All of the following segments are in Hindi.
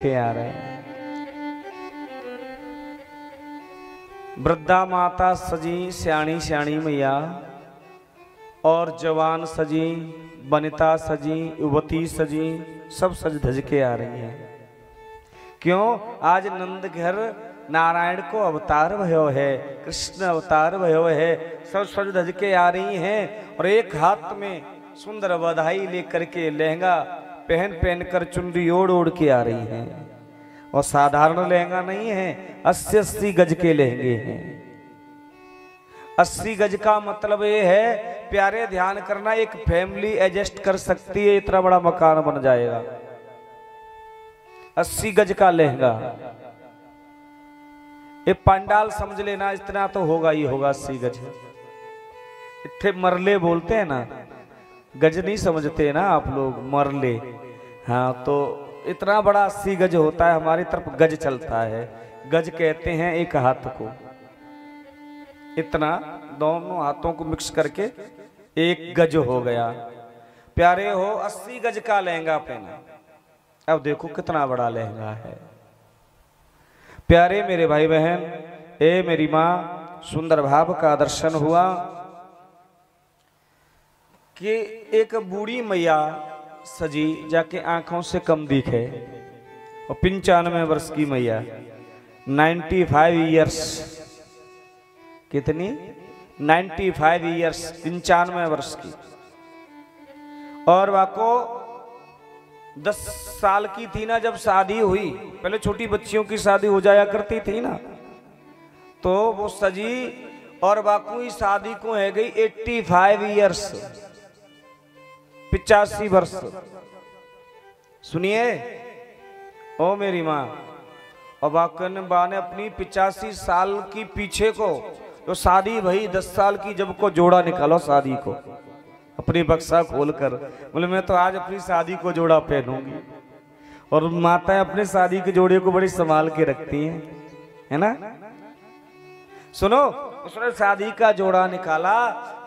के आ रहे हैं। वृद्धा माता सजी श्याणी श्याणी मैया और जवान सजी वनिता सजी युवती सजी सब सज धज के आ रही हैं। क्यों? आज नंद घर नारायण को अवतार भयो है, कृष्ण अवतार भयो है, सब सज धज के आ रही हैं और एक हाथ में सुंदर बधाई लेकर के लहंगा पहन पहन कर चुनरी ओढ़ ओढ़ के आ रही हैं। और साधारण लहंगा नहीं है, 80-80 गज के लहंगे हैं। 80 गज का मतलब ये है प्यारे, ध्यान करना, एक फैमिली एडजस्ट कर सकती है, इतना बड़ा मकान बन जाएगा। 80 गज का लहंगा, ये पंडाल समझ लेना, इतना तो होगा ही होगा। 80 गज इतने मरले बोलते हैं ना, गज नहीं समझते ना आप लोग, मरले। हाँ, तो इतना बड़ा 80 गज होता है। हमारी तरफ गज चलता है, गज कहते हैं एक हाथ को, इतना दोनों हाथों को मिक्स करके एक गज हो गया। प्यारे हो, 80 गज का लहंगा पहना। अब देखो कितना बड़ा लहंगा है। प्यारे मेरे भाई बहन, ए मेरी माँ, सुंदर भाव का दर्शन हुआ कि एक बूढ़ी मैया सजी जाके आंखों से कम दिखे, और 95 वर्ष की मैया, 95 ईयर्स। कितनी? 95 ईयर्स, 95 वर्ष की। और वाको 10 साल की थी ना जब शादी हुई, पहले छोटी बच्चियों की शादी हो जाया करती थी ना, तो वो सजी और वाकू ही शादी को है गई 85 ईयर्स, 85 वर्ष। सुनिए ओ मेरी माँ, और बाकन बा ने अपनी 85 साल की पीछे को तो शादी भई 10 साल की जब को जोड़ा निकालो शादी को, अपनी बक्सा खोलकर बोले मैं तो आज अपनी शादी को जोड़ा पहनूंगी। और माताएं अपने शादी के जोड़े को बड़ी संभाल के रखती हैं, है ना। सुनो, उसने शादी का जोड़ा निकाला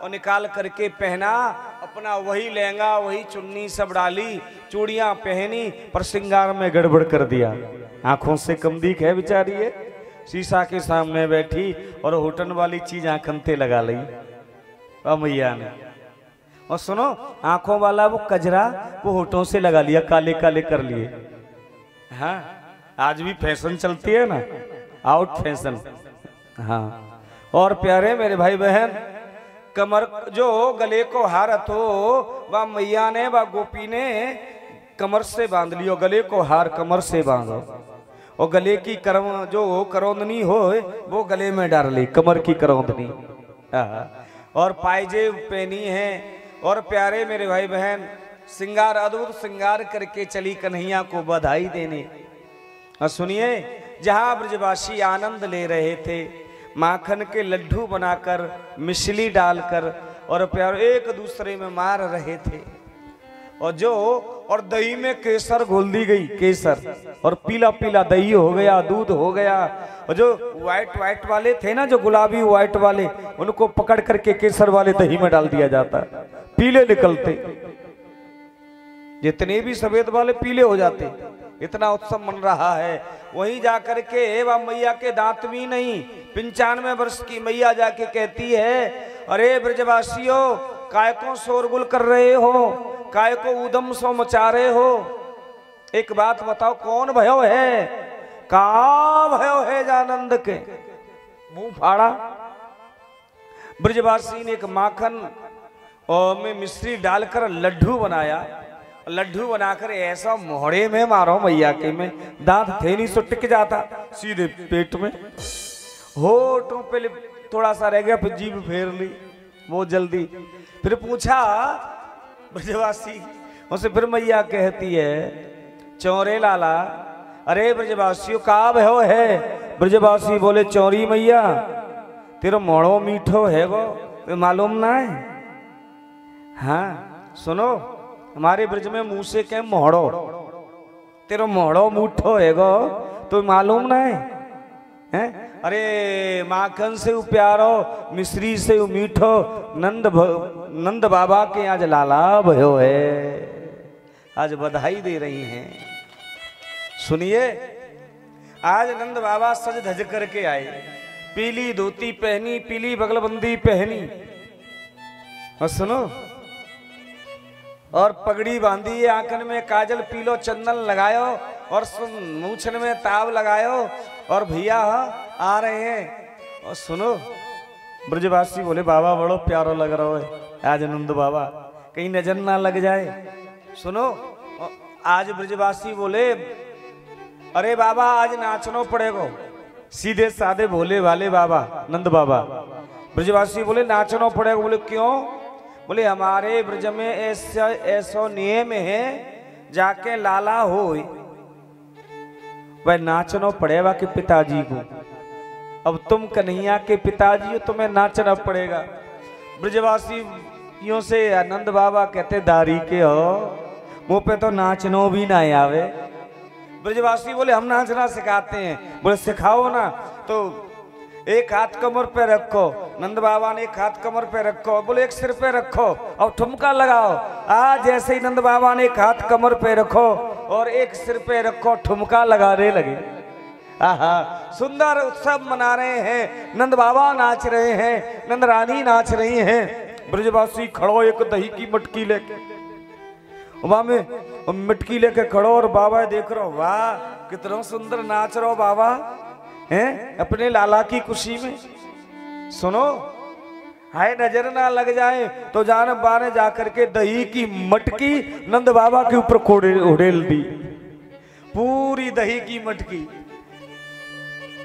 और निकाल करके पहना, अपना वही लहंगा वही चुन्नी सब डाली, चूड़ियां पहनी, पर श्रृंगार में गड़बड़ कर दिया। आंखों से कम दिख है बेचारी है, शीशा के सामने बैठी और होटन वाली चीज आंखनते लगा ली मैया ने। और सुनो, आंखों वाला वो कजरा वो होठों से लगा लिया, काले काले कर लिए। हाँ, आज भी फैशन चलती है ना, आउट फैशन। हाँ, और प्यारे मेरे भाई बहन, कमर जो गले को हारत हो, वह मैया ने वह गोपी ने कमर से बांध लियो। गले को हार कमर से बांधो, और गले की जो करौंदनी हो वो गले में डाल ली, कमर की करौंदनी। और पायजेब पहनी है। और प्यारे मेरे भाई बहन, श्रृंगार, अद्भुत श्रृंगार करके चली कन्हैया को बधाई देने। और सुनिए, जहां ब्रजवासी आनंद ले रहे थे, माखन के लड्डू बनाकर मिश्री डालकर और प्यार एक दूसरे में मार रहे थे, और दही में केसर घोल दी गई, केसर, और पीला पीला दही हो गया, दूध हो गया। और जो व्हाइट वाले थे ना, जो गुलाबी व्हाइट वाले, उनको पकड़ करके केसर वाले दही में डाल दिया जाता, पीले निकलते। जितने भी सफेद वाले पीले हो जाते। इतना उत्सव मन रहा है। वहीं जाकर के वह मैया के दांत भी नहीं, 95 वर्ष की मैया जाके कहती है, अरे ब्रजवासियों, काय को शोरगुल कर रहे हो, काय को उदम सो मचा रहे हो। एक बात बताओ, कौन भयो है? का भयो है जानंद के? मुंह फाड़ा। ब्रजवासी ने एक माखन और में मिश्री डालकर लड्डू बनाया। लड्डू बनाकर ऐसा मोहड़े में मारो मैया के में, दांत थे नहीं सो टिक जाता सीधे पेट में। होठों पे थोड़ा सा रह गया, फिर जीभ फेर ली वो जल्दी। फिर पूछा ब्रजवासी उसे, फिर मैया कहती है, चौरे लाला, अरे ब्रजवासियों का भयो है? ब्रजवासी बोले, चौरी मैया, तेरा मोड़ो मीठो है वो, तो मालूम ना है? हाँ सुनो, हमारे ब्रज में मुंह से कह मोहड़ो, तेरा मोहड़ो मूठो है गो, तो मालूम ना है? अरे माखन से प्यारो, मिश्री से मीठो, नंद बाबा के आज लाला भयो है, आज बधाई दे रही हैं। सुनिए, आज नंद बाबा सज धज करके आए, पीली धोती पहनी, पीली बगलबंदी पहनी, और सुनो, और पगड़ी बांधी है, आंखन में काजल पीलो चंदन लगायो, और मूछन में ताव लगायो, और भैया आ रहे हैं। और सुनो, ब्रजवासी बोले बाबा बड़ो प्यारो लग रहा है आज नंद बाबा, कहीं नजर ना लग जाए। सुनो, आज ब्रजवासी बोले अरे बाबा आज नाचनो पड़ेगा। सीधे साधे भोले वाले बाबा नंद बाबा, ब्रजवासी बोले नाचनो पड़ेगा। बोले क्यों? बोले हमारे ब्रज में ऐसा नियम है, जाके लाला हो वह नाचनो पड़ेगा कि पिताजी को। अब तुम कन्हैया के पिताजी हो, तुम्हें नाचना पड़ेगा। ब्रजवासियों से नंद बाबा कहते दारी के हो, मुंह पे तो नाचनो भी ना आवे। ब्रजवासी बोले हम नाचना सिखाते हैं। बोले सिखाओ ना। तो एक हाथ कमर पे रखो, नंद बाबा ने एक हाथ कमर पे रखो, बोले एक सिर पे रखो और ठुमका लगाओ। आज जैसे ही नंद बाबा ने एक हाथ कमर पे रखो और एक सिर पे रखो, ठुमका लगाने लगे। आहा, सुंदर उत्सव मना रहे हैं, नंद बाबा नाच रहे हैं, नंद रानी नाच रही हैं। ब्रजवासी खड़ो एक दही की मटकी लेके, वहां में मटकी लेके खड़ो, और बाबा देख रहे हो, वाह कितना सुंदर नाच रहो बाबा हैं अपने लाला की खुशी में। सुनो, हाय नजर ना लग जाए तो जान बाने जाकर के दही की मटकी नंद बाबा के ऊपर उड़ेल दी, पूरी दही की मटकी।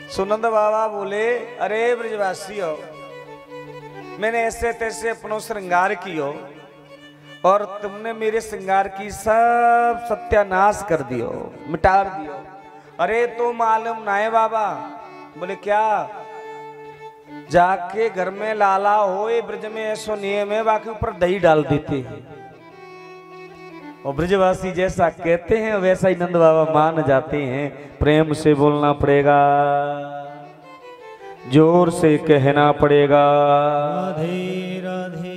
सुनंद बाबा बोले अरे ब्रजवासी हो, मैंने ऐसे तैसे अपनो श्रृंगार कियो और तुमने मेरे श्रृंगार की सब सत्यानाश कर दियो, मिटार दियो। अरे तो मालूम ना है बाबा। बोले क्या? जाके घर में लाला होए, ब्रज में ऐसो नियम है, बाकी ऊपर दही डाल देते हैं। और ब्रजवासी जैसा कहते हैं वैसा ही नंद बाबा मान जाते हैं। प्रेम से बोलना पड़ेगा, जोर से कहना पड़ेगा राधे राधे।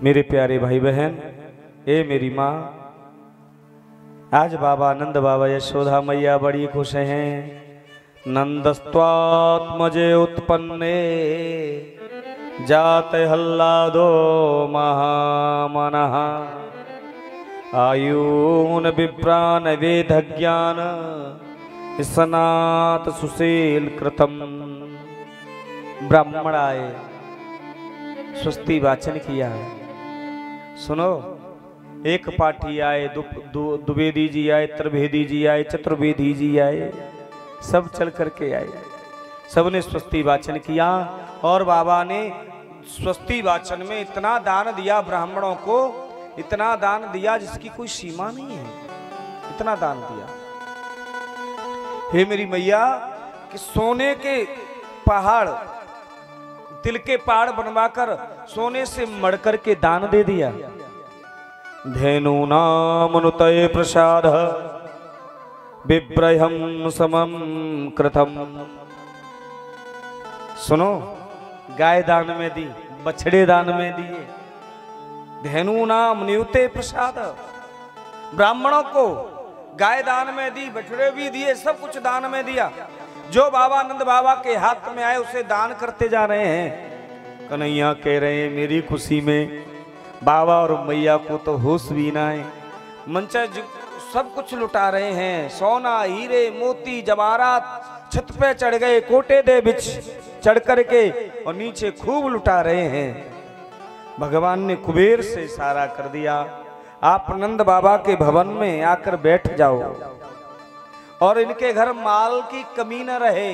मेरे प्यारे भाई बहन, ए मेरी माँ, आज बाबा नंद बाबा यशोदा मैया बड़ी खुश हैं। नंदस्त्वात्मजे उत्पन्ने जाते हल्लादो महामनः आयून विप्रान वेद ज्ञान सनात सुशील कृतम। ब्राह्मण आए, स्वस्ति वाचन किया। सुनो, एक पाठी आए, द्विवेदी जी आए, त्रिवेदी जी आए, चतुर्वेदी जी आए, सब चल करके आए। सबने स्वस्ति वाचन किया और बाबा ने स्वस्ति वाचन में इतना दान दिया ब्राह्मणों को, इतना दान दिया जिसकी कोई सीमा नहीं है, इतना दान दिया। हे मेरी मैया, कि सोने के पहाड़, तिल के पहाड़ बनवाकर सोने से मढ़ करके दान दे दिया। धेनु नाम अनुतय प्रसाद विप्रहम समम कृतम। सुनो, गाय दान में दी, बछड़े दान में दिए। धेनु नाम न्यूते प्रसाद, ब्राह्मणों को गाय दान में दी, बछड़े भी दिए, सब कुछ दान में दिया। जो बाबा नंद बाबा के हाथ में आए उसे दान करते जा रहे हैं। कन्हैया कह रहे हैं मेरी खुशी में बाबा और मैया को तो होश भी ना है। मंचा सब कुछ लुटा रहे हैं, सोना हीरे मोती जवाहरात छत पे चढ़ गए, कोटे दे बिछ चढ़ करके, और नीचे खूब लुटा रहे हैं। भगवान ने कुबेर से इशारा कर दिया, आप नंद बाबा के भवन में आकर बैठ जाओ और इनके घर माल की कमी न रहे।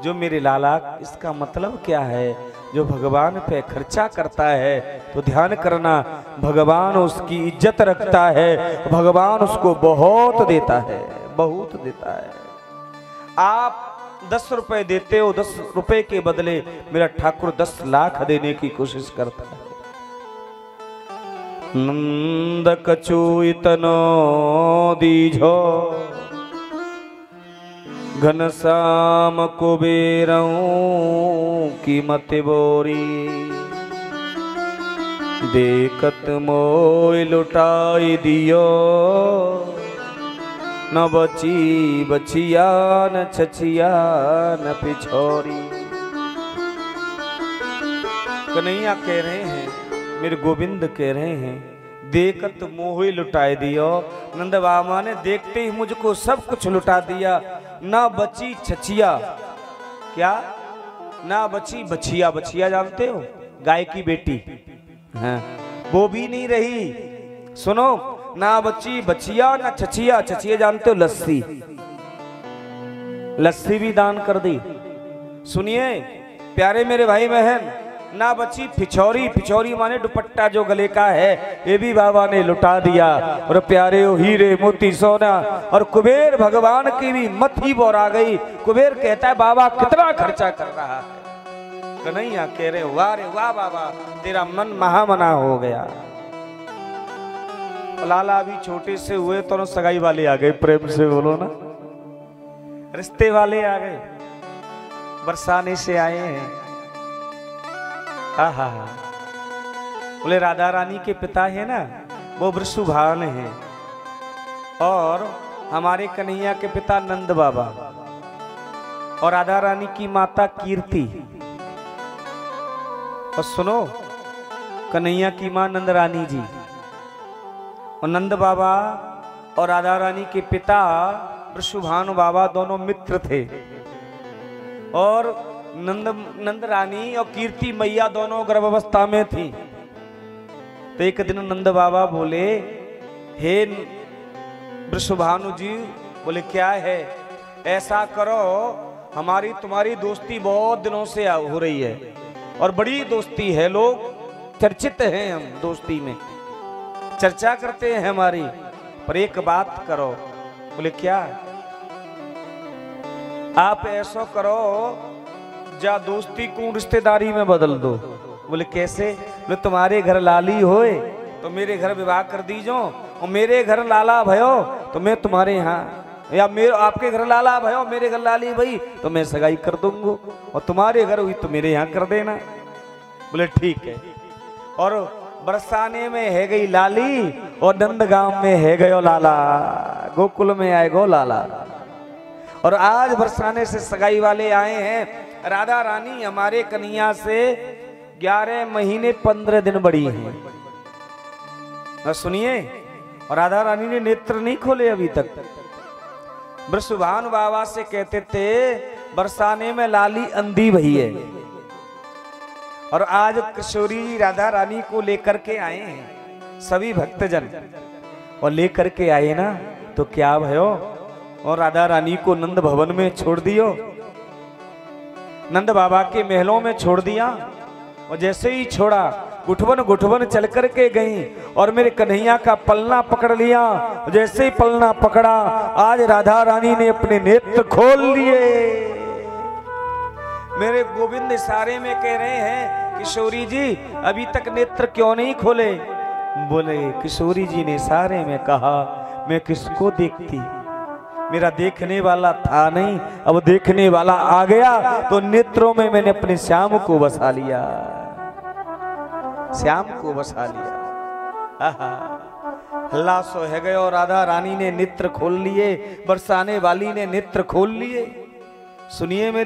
जो मेरे लाला, इसका मतलब क्या है? जो भगवान पे खर्चा करता है तो ध्यान करना, भगवान उसकी इज्जत रखता है, भगवान उसको बहुत देता है, बहुत देता है। आप 10 रुपए देते हो, 10 रुपए के बदले मेरा ठाकुर 10 लाख देने की कोशिश करता है। नंद कछु इतनो दीझो घनश्याम कुबेरऊ की मत बोरी। देखत मोय लुटाई दियो न बची बचिया न छचिया न पिछोरी। कन्हैया कह रहे हैं, मेरे गोविंद कह रहे हैं, देखत मोह लुटाए दियो। नंद बाबा ने देखते ही मुझको सब कुछ लुटा दिया। ना बची छचिया, क्या ना बची बछिया। बछिया जानते हो, गाय की बेटी, हाँ, वो भी नहीं रही। सुनो, ना बची बछिया ना छचिया। छचिया जानते हो, लस्सी। लस्सी भी दान कर दी। सुनिए प्यारे मेरे भाई बहन, ना बची पिछौरी। पिछौरी माने दुपट्टा जो गले का है, ये भी बाबा ने लुटा दिया। और प्यारे हो हीरे मोती सोना। और कुबेर भगवान की भी मत ही बोरा गई। कुबेर कहता है बाबा कितना खर्चा कर रहा है। कन्हैया कह रहे वाह रे वाह बाबा, तेरा मन महामना हो गया। लाला अभी छोटे से हुए तो सगाई वाले आ गए, प्रेम से बोलो ना, रिश्ते वाले आ गए, बरसाने से आए हैं। हा, बोले राधा रानी के पिता है ना, वो वृषभान है, और हमारे कन्हैया के पिता नंद बाबा, और राधा रानी की माता कीर्ति। और सुनो, कन्हैया की मां नंद रानी जी, और नंद बाबा और राधा रानी के पिता वृषभानु बाबा दोनों मित्र थे। और नंद रानी और कीर्ति मैया दोनों गर्भावस्था में थी। तो एक दिन नंद बाबा बोले, हे वृषभानु जी, बोले क्या है, ऐसा करो, हमारी तुम्हारी दोस्ती बहुत दिनों से हो रही है, और बड़ी दोस्ती है, लोग चर्चित हैं, हम दोस्ती में चर्चा करते हैं हमारी, पर एक बात करो। बोले क्या, आप ऐसा करो, जा दोस्ती को रिश्तेदारी में बदल दो। बोले कैसे? बोले तुम्हारे घर लाली होए तो मेरे घर विवाह कर दीजो, और मेरे घर लाला भयो तो मैं तुम्हारे यहाँ, या मेरे आपके घर लाला भयो मेरे घर लाली भई तो मैं सगाई कर दूंगा, और तुम्हारे घर हुई तो मेरे यहाँ कर देना। बोले ठीक है। और बरसाने में है गई लाली, और नंदगांव में है गयो लाला, गोकुल में आए गो लाला। और आज बरसाने से सगाई वाले आए हैं। राधा रानी हमारे कन्हैया से 11 महीने 15 दिन बड़ी है। और सुनिए, और राधा रानी ने नेत्र नहीं खोले अभी तक। वृषभानु बाबा से कहते थे बरसाने में लाली अंधी भई है, और आज किशोरी राधा रानी को लेकर के आए हैं सभी भक्तजन, और लेकर के आए ना तो क्या भयो, और राधा रानी को नंद भवन में छोड़ दियो, नंद बाबा के महलों में छोड़ दिया। और जैसे ही छोड़ा, गुठवन गुठवन चल कर के गई, और मेरे कन्हैया का पलना पकड़ लिया। जैसे ही पलना पकड़ा, आज राधा रानी ने अपने नेत्र खोल लिए। मेरे गोविंद इशारे में कह रहे हैं, किशोरी जी अभी तक नेत्र क्यों नहीं खोले? बोले किशोरी जी ने इशारे में कहा, मैं किसको देखती, मेरा देखने वाला था नहीं, अब देखने वाला आ गया, तो नेत्रों में मैंने अपने श्याम को बसा लिया, श्याम को बसा लिया। हल्ला सो है गए, और राधा रानी ने नेत्र खोल लिए, बरसाने वाली ने नेत्र खोल लिए। सुनिए मेरी